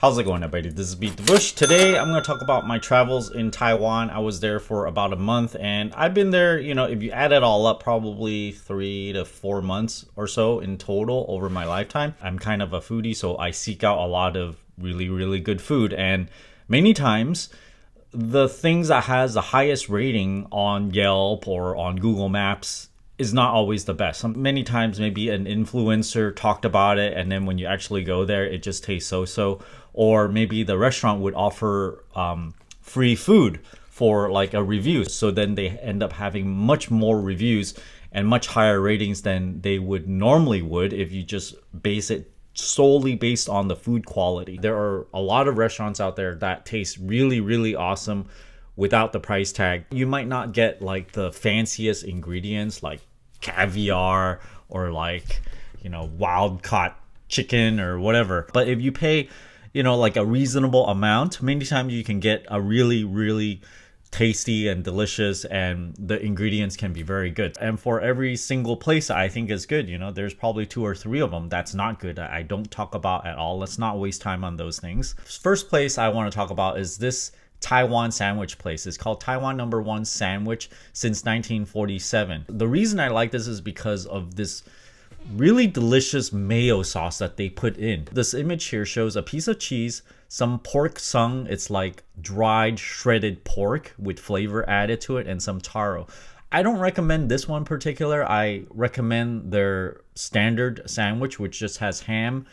How's it going, everybody? This is BeatTheBush. Today, I'm going to talk about my travels in Taiwan. I was there for about a month, and I've been there, if you add it all up, probably 3 to 4 months or so in total over my lifetime. I'm kind of a foodie, so I seek out a lot of really, really good food, and many times, the things that has the highest rating on Yelp or on Google Maps is not always the best. Many times maybe an influencer talked about it, and then when you actually go there, it just tastes so-so. Or maybe the restaurant would offer free food for like a review. So then they end up having much more reviews and much higher ratings than they would normally would if you just base it solely based on the food quality. There are a lot of restaurants out there that taste really, really awesome without the price tag. You might not get like the fanciest ingredients like caviar or like, wild caught chicken or whatever. But if you pay like a reasonable amount, many times you can get a really, really tasty and delicious, and the ingredients can be very good. And for every single place I think is good, there's probably 2 or 3 of them that's not good, I don't talk about at all. Let's not waste time on those things. First place I want to talk about is this Taiwan sandwich place. It's called Taiwan No.1 Sandwich since 1947. The reason I like this is because of this really delicious mayo sauce that they put in. This image here shows a piece of cheese, some pork sung, it's like dried shredded pork with flavor added to it, and some taro. I don't recommend this one particular. I recommend their standard sandwich, which just has ham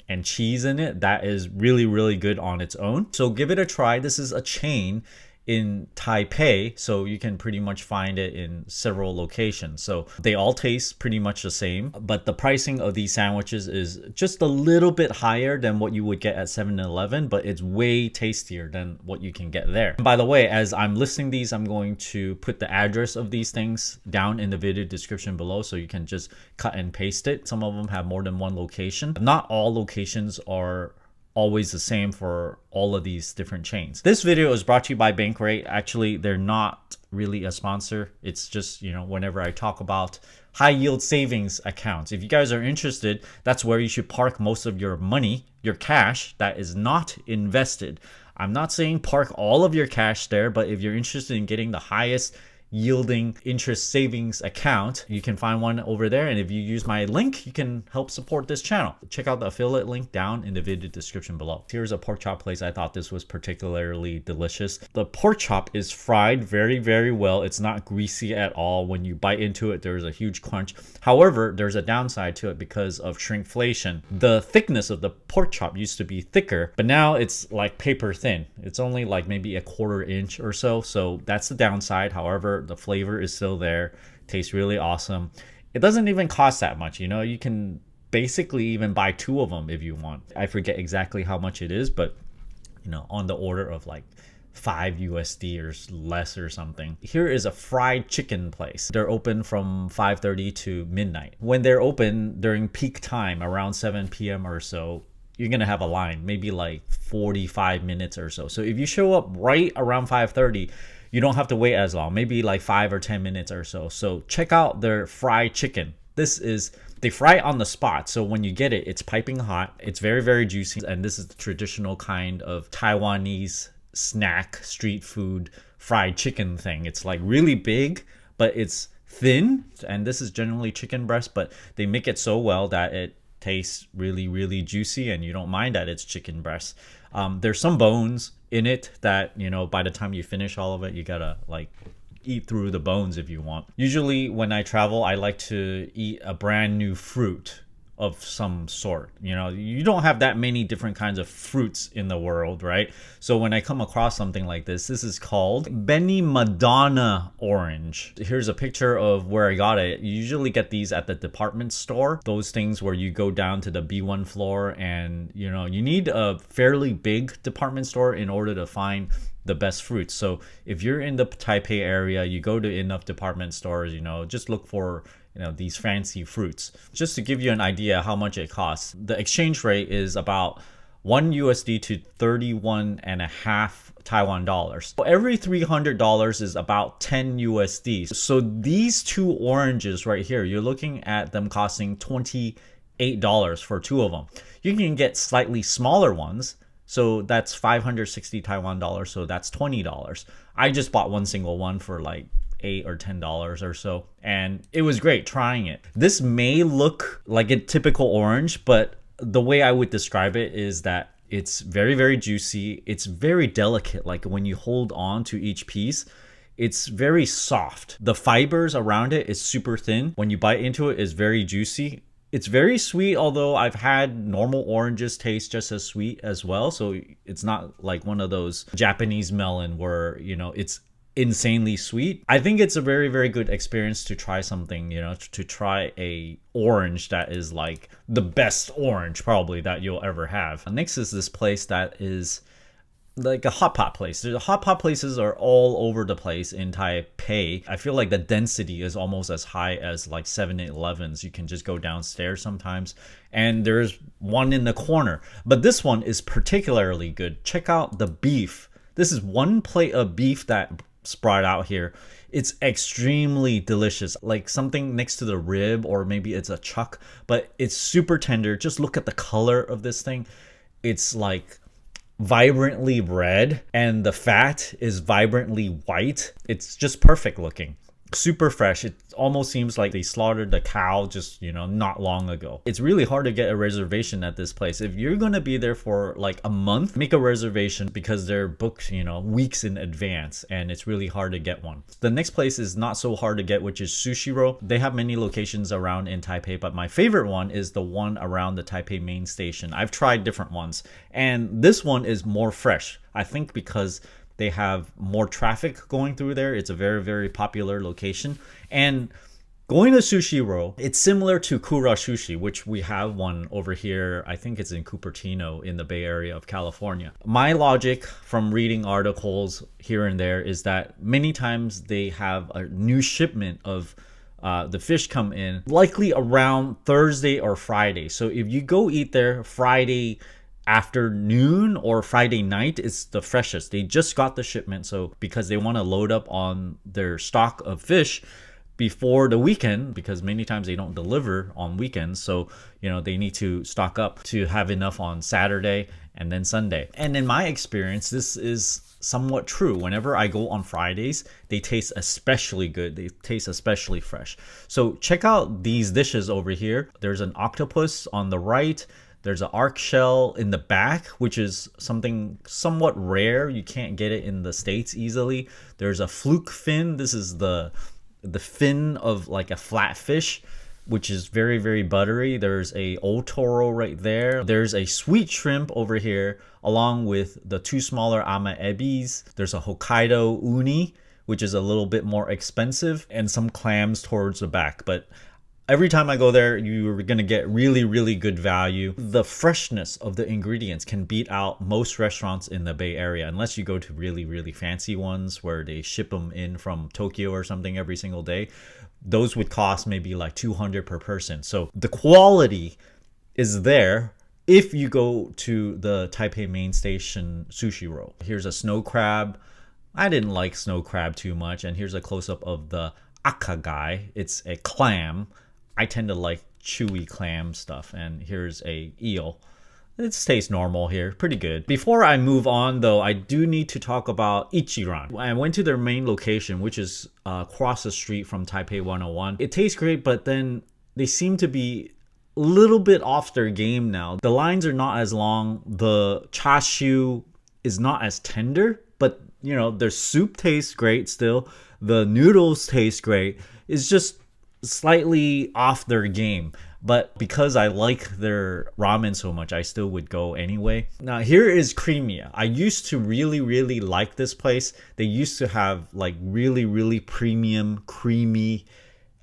and cheese in it. That is really, really good on its own. So give it a try. This is a chain in Taipei, so you can pretty much find it in several locations. So they all taste pretty much the same, but the pricing of these sandwiches is just a little bit higher than what you would get at 7-Eleven, but it's way tastier than what you can get there. And by the way, as I'm listing these, I'm going to put the address of these things down in the video description below, so you can just cut and paste it. Some of them have more than one location. Not all locations are always the same for all of these different chains. This video is brought to you by Bankrate. Actually, they're not really a sponsor. It's just, whenever I talk about high yield savings accounts, if you guys are interested, that's where you should park most of your money, your cash that is not invested. I'm not saying park all of your cash there, but if you're interested in getting the highest yielding interest savings account, you can find one over there, and if you use my link, you can help support this channel. Check out the affiliate link down in the video description below. Here's a pork chop place. I thought this was particularly delicious. The pork chop is fried very, very well. It's not greasy at all. When you bite into it, there's a huge crunch. However, there's a downside to it because of shrinkflation. The thickness of the pork chop used to be thicker, but now it's like paper thin. It's only like maybe a 1/4 inch or so. So that's the downside. However, the flavor is still there. Tastes really awesome. It doesn't even cost that much. You can basically even buy 2 of them if you want. I forget exactly how much it is, but on the order of like $5 USD or less or something. Here is a fried chicken place. They're open from 5:30 to midnight. When they're open during peak time around 7 p.m. or so, you're gonna have a line, maybe like 45 minutes or so. So if you show up right around 5:30, you don't have to wait as long, maybe like 5 or 10 minutes or so. So check out their fried chicken. They fry it on the spot. So when you get it, it's piping hot. It's very, very juicy. And this is the traditional kind of Taiwanese snack, street food, fried chicken thing. It's like really big, but it's thin. And this is generally chicken breast, but they make it so well that it tastes really, really juicy, and you don't mind that it's chicken breast. There's some bones in it that, by the time you finish all of it, you gotta like eat through the bones if you want. Usually when I travel, I like to eat a brand new fruit of some sort. You don't have that many different kinds of fruits in the world, right? So when I come across something like this is called Beni Madonna orange. Here's a picture of where I got it. You usually get these at the department store, those things where you go down to the B1 floor, and you need a fairly big department store in order to find the best fruits. So if you're in the Taipei area, you go to enough department stores, just look for these fancy fruits. Just to give you an idea how much it costs, the exchange rate is about 1 USD to 31.5 Taiwan dollars. So every $300 is about 10 USD. So these 2 oranges right here, you're looking at them costing $28 for 2 of them. You can get slightly smaller ones So that's 560 Taiwan dollars. So that's $20. I just bought one single one for like $8 or $10 or so. And it was great trying it. This may look like a typical orange, but the way I would describe it is that it's very, very juicy. It's very delicate. Like when you hold on to each piece, it's very soft. The fibers around it is super thin. When you bite into it, it's very juicy. It's very sweet, although I've had normal oranges taste just as sweet as well. So it's not like one of those Japanese melon where, it's insanely sweet. I think it's a very, very good experience to try something, to try a orange that is like the best orange probably that you'll ever have. Next is this place that is like a hot pot place. The hot pot places are all over the place in Taipei. I feel like the density is almost as high as like 7-Elevens. You can just go downstairs sometimes, and there's one in the corner. But this one is particularly good. Check out the beef. This is one plate of beef that's brought out here. It's extremely delicious, like something next to the rib, or maybe it's a chuck, but it's super tender. Just look at the color of this thing. It's like vibrantly red, and the fat is vibrantly white. It's just perfect looking, super fresh. It almost seems like they slaughtered the cow just not long ago. It's really hard to get a reservation at this place. If you're gonna be there for like a month, make a reservation, because they're booked weeks in advance, and it's really hard to get one. The next place is not so hard to get, which is Sushiro. They have many locations around in Taipei, but my favorite one is the one around the Taipei main station. I've tried different ones, and this one is more fresh, I think, because they have more traffic going through there. It's a very, very popular location. And going to Sushiro, it's similar to Kura Sushi, which we have one over here. I think it's in Cupertino in the Bay Area of California. My logic from reading articles here and there is that many times they have a new shipment of the fish come in, likely around Thursday or Friday. So if you go eat there Friday afternoon or Friday night, it's the freshest. They just got the shipment, so because they want to load up on their stock of fish before the weekend, because many times they don't deliver on weekends, so they need to stock up to have enough on Saturday and then Sunday. And in my experience, this is somewhat true. Whenever I go on Fridays, they taste especially good. They taste especially fresh. So check out these dishes over here. There's an octopus on the right. There's an arc shell in the back, which is something somewhat rare. You can't get it in the States easily. There's a fluke fin. This is the fin of like a flatfish, which is very, very buttery. There's a otoro right there. There's a sweet shrimp over here, along with the two smaller ama ebis. There's a Hokkaido uni, which is a little bit more expensive, and some clams towards the back. But every time I go there, you're going to get really, really good value. The freshness of the ingredients can beat out most restaurants in the Bay Area, unless you go to really, really fancy ones where they ship them in from Tokyo or something every single day. Those would cost maybe like $200 per person. So the quality is there if you go to the Taipei main station Sushiro. Here's a snow crab. I didn't like snow crab too much. And here's a close-up of the akagai. It's a clam. I tend to like chewy clam stuff. And here's a eel. It tastes normal here, pretty good. Before I move on though, I do need to talk about Ichiran. I went to their main location, which is across the street from Taipei 101. It tastes great, but then they seem to be a little bit off their game now. The lines are not as long. The chashu is not as tender, but their soup tastes great still. The noodles taste great. It's just slightly off their game, but because I like their ramen so much, I still would go anyway. Now here is Creamia. I used to really, really like this place. They used to have like really, really premium creamy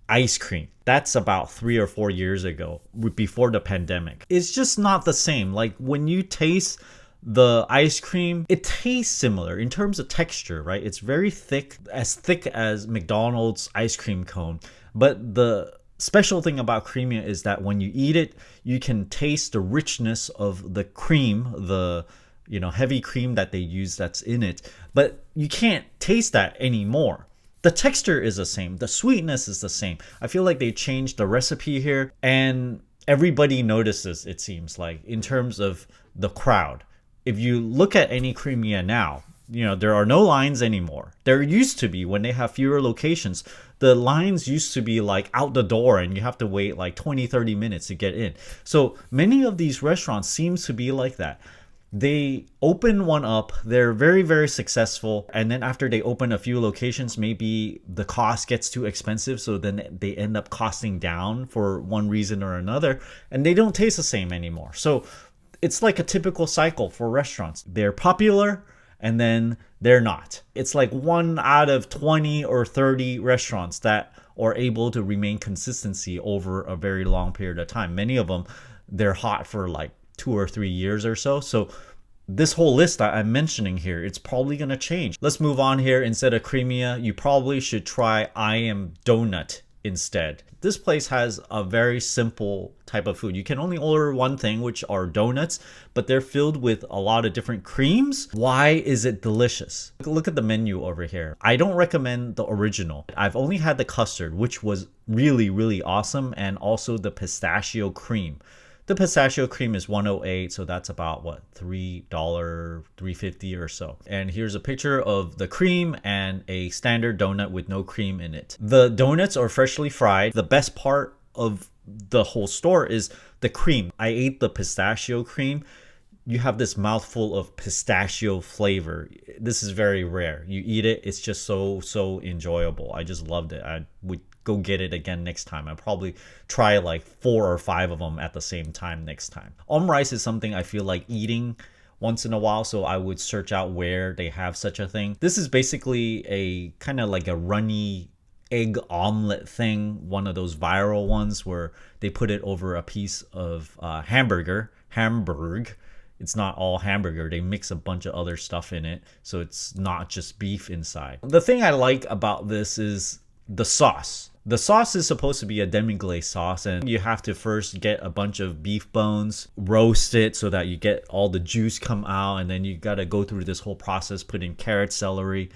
ice cream. That's about 3 or 4 years ago, before the pandemic. It's just not the same. Like when you taste the ice cream, it tastes similar in terms of texture, right? It's very thick as McDonald's ice cream cone. But the special thing about Creamia is that when you eat it, you can taste the richness of the cream, the heavy cream that they use that's in it. But you can't taste that anymore. The texture is the same. The sweetness is the same. I feel like they changed the recipe here, and everybody notices, it seems like, in terms of the crowd. if you look at any Creamia now, there are no lines anymore. There used to be when they have fewer locations. The lines used to be like out the door and you have to wait like 20-30 minutes to get in. So many of these restaurants seems to be like that. They open one up, they're very, very successful, and then after they open a few locations, maybe the cost gets too expensive, so then they end up costing down for one reason or another, and they don't taste the same anymore. So it's like a typical cycle for restaurants. They're popular, and then they're not. It's like 1 out of 20 or 30 restaurants that are able to remain consistency over a very long period of time. Many of them, they're hot for like 2 or 3 years or so. So this whole list that I'm mentioning here, it's probably going to change. Let's move on here. Instead of Creamia, you probably should try I Am Donut instead. This place has a very simple type of food. You can only order one thing, which are donuts, but they're filled with a lot of different creams. Why is it delicious? Look at the menu over here. I don't recommend the original. I've only had the custard, which was really, really awesome, and also the pistachio cream. The pistachio cream is $108, so that's about what, $3, $3.50 or so. And here's a picture of the cream and a standard donut with no cream in it. The donuts are freshly fried. The best part of the whole store is the cream. I ate the pistachio cream. You have this mouthful of pistachio flavor. This is very rare. You eat it, it's just so enjoyable. I just loved it. I would go get it again next time. I'll probably try like 4 or 5 of them at the same time next time. Rice is something I feel like eating once in a while, so I would search out where they have such a thing. This is basically a kind of like a runny egg omelet thing, one of those viral ones where they put it over a piece of hamburger. It's not all hamburger. They mix a bunch of other stuff in it, so it's not just beef inside. The thing I like about this is the sauce. The sauce is supposed to be a demi-glace sauce, and you have to first get a bunch of beef bones, roast it so that you get all the juice come out, and then you got to go through this whole process, put in carrot, celery,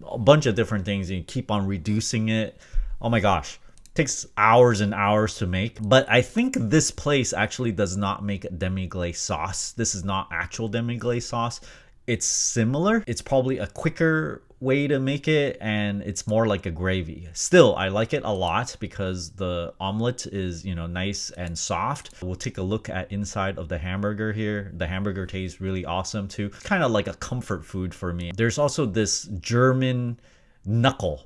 a bunch of different things, and you keep on reducing it. Oh my gosh. Takes hours and hours to make. But I think this place actually does not make demi-glace sauce. This is not actual demi-glace sauce. It's similar. It's probably a quicker way to make it, and it's more like a gravy. Still, I like it a lot because the omelet is, nice and soft. We'll take a look at inside of the hamburger here. The hamburger tastes really awesome too. Kind of like a comfort food for me. There's also this German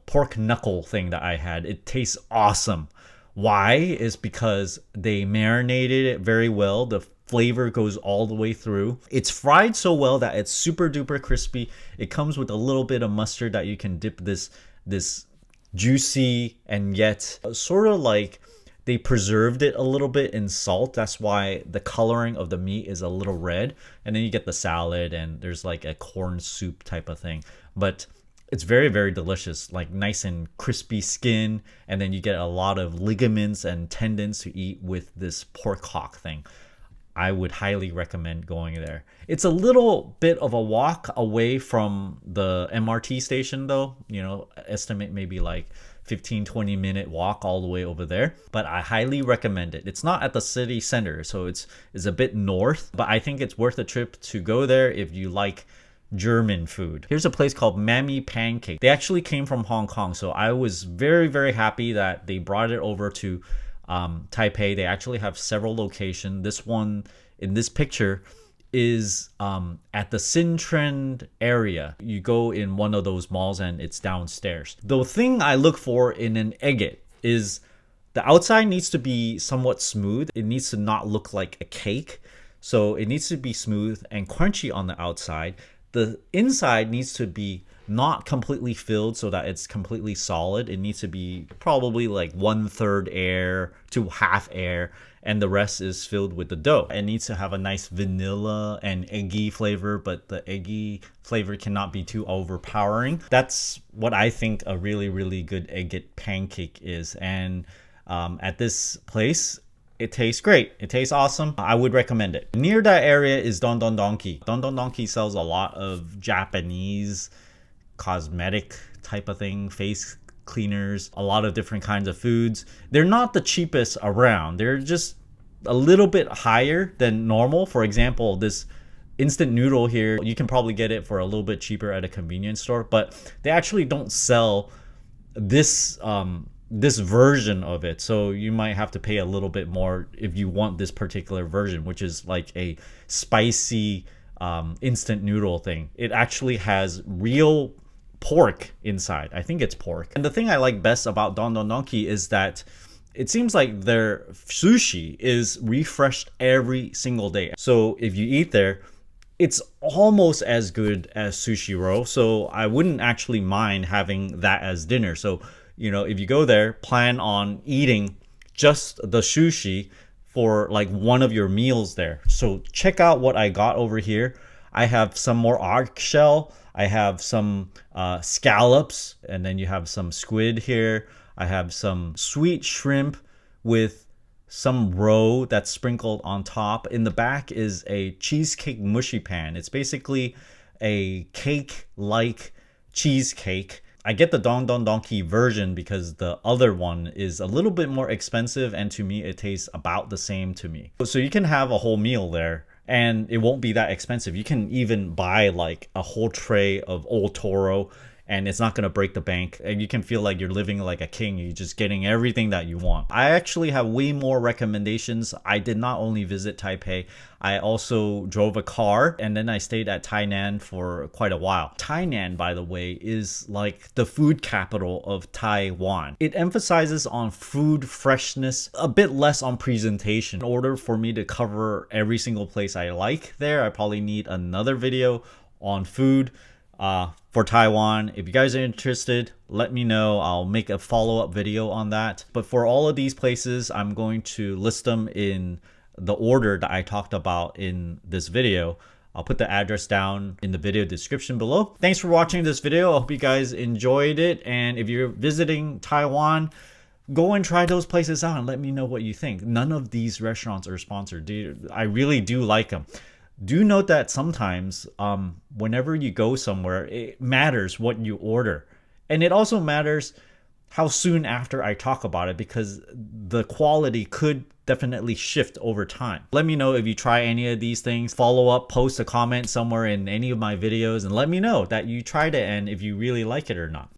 pork knuckle thing that I had. It tastes awesome. Why? Is because they marinated it very well. The flavor goes all the way through. It's fried so well that it's super duper crispy. It comes with a little bit of mustard that you can dip this juicy, and yet sort of like they preserved it a little bit in salt. That's why the coloring of the meat is a little red. And then you get the salad, and there's like a corn soup type of thing. But it's very, very delicious, like nice and crispy skin. And then you get a lot of ligaments and tendons to eat with this pork hock thing. I would highly recommend going there. It's a little bit of a walk away from the MRT station though. Estimate maybe like 15-20 minute walk all the way over there. But I highly recommend it. It's not at the city center, so it's a bit north. But I think it's worth a trip to go there if you like German food. Here's a place called Mammy Pancake. They actually came from Hong Kong, so I was very, very happy that they brought it over to Taipei. They actually have several locations. This one in this picture is at the Xinyi area. You go in one of those malls and it's downstairs. The thing I look for in an egget is the outside needs to be somewhat smooth. It needs to not look like a cake. So it needs to be smooth and crunchy on the outside. The inside needs to be not completely filled so that it's completely solid. It needs to be probably like 1/3 air to half air, and the rest is filled with the dough. It needs to have a nice vanilla and eggy flavor, but the eggy flavor cannot be too overpowering. That's what I think a really, really good egget pancake is. And at this place, it tastes great. It tastes awesome. I would recommend it. Near that area is Don Donki. Don Donki sells a lot of Japanese cosmetic type of thing, face cleaners, a lot of different kinds of foods. They're not the cheapest around. They're just a little bit higher than normal. For example, this instant noodle here. You can probably get it for a little bit cheaper at a convenience store, but they actually don't sell this this version of it, so you might have to pay a little bit more if you want this particular version, which is like a spicy instant noodle thing. It actually has real pork inside. I think it's pork. And the thing I like best about Don Donki is that it seems like their sushi is refreshed every single day. So if you eat there, it's almost as good as Sushiro. So I wouldn't actually mind having that as dinner. So, you know, if you go there, plan on eating just the sushi for like one of your meals there. So check out what I got over here. I have some more arc shell. I have some scallops, and then you have some squid here. I have some sweet shrimp with some roe that's sprinkled on top. In the back is a cheesecake mushy pan. It's basically a cake-like cheesecake. I get the Don Donki version because the other one is a little bit more expensive, and to me it tastes about the same to me. So you can have a whole meal there and it won't be that expensive. You can even buy like a whole tray of Old Toro and it's not going to break the bank, and you can feel like you're living like a king. You're just getting everything that you want. I actually have way more recommendations. I did not only visit Taipei, I also drove a car, and then I stayed at Tainan for quite a while. Tainan, by the way, is like the food capital of Taiwan. It emphasizes on food freshness, a bit less on presentation. In order for me to cover every single place I like there, I probably need another video on food for Taiwan. If you guys are interested, let me know. I'll make a follow-up video on that. But for all of these places, I'm going to list them in the order that I talked about in this video. I'll put the address down in the video description below. Thanks for watching this video. I hope you guys enjoyed it. And if you're visiting Taiwan, go and try those places out and let me know what you think. None of these restaurants are sponsored. I really do like them. Do note that sometimes whenever you go somewhere, it matters what you order. And it also matters how soon after I talk about it, because the quality could definitely shift over time. Let me know if you try any of these things. Follow up, post a comment somewhere in any of my videos, and let me know that you tried it and if you really like it or not.